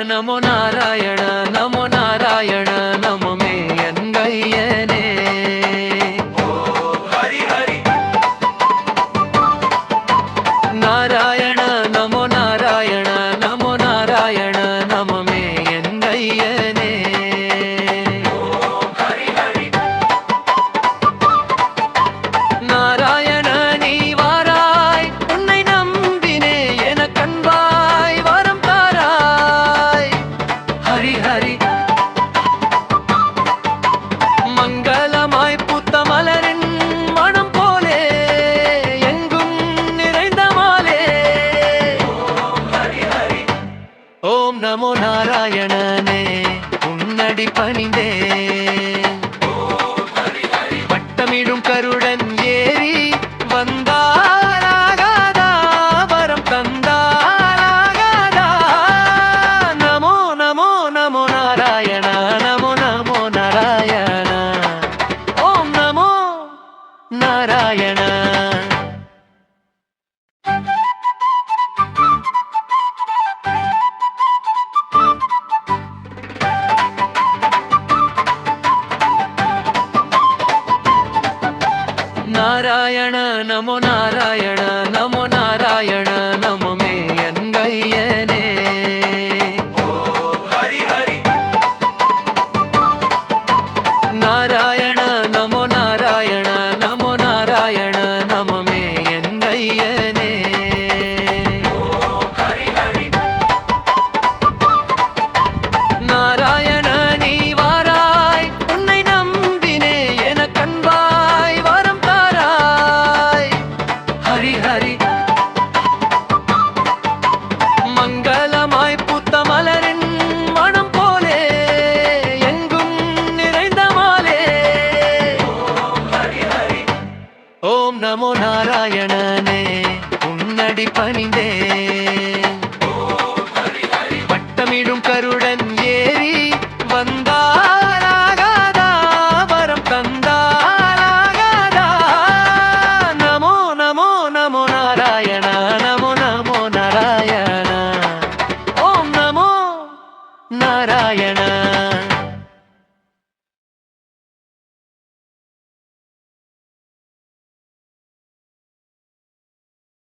நமோ நாராயண நமோ நாராயண நமமே என்கையனே. ஹரி ஹரி நாராயண நமோ நாராயண நமோ நாராயண நமமே என்கையனே. ஹரி ஹரி நாராயண நீ வாராய் உன்னை நம்பினே என கண்பாய் வரம் தாராய். ஹரி ஹரி மங்களமாய் பூத்த மலரின் மனம் போலே எங்கும் நிறைந்த மாலே. ஹரி ஹரி ஓம் நமோ நாராயணனே உன்னடி பணிந்தே. ஹரி ஹரி வட்டமிடும் கருடன் ஏறி வந்தாராகாதா வரம் தந்தாராகாதா. நமோ நமோ நமோ நாராயண நமோ நமோ நாராயண. ஓம் நமோ நாராயண. நாராயண நமோ நாராயண நமோ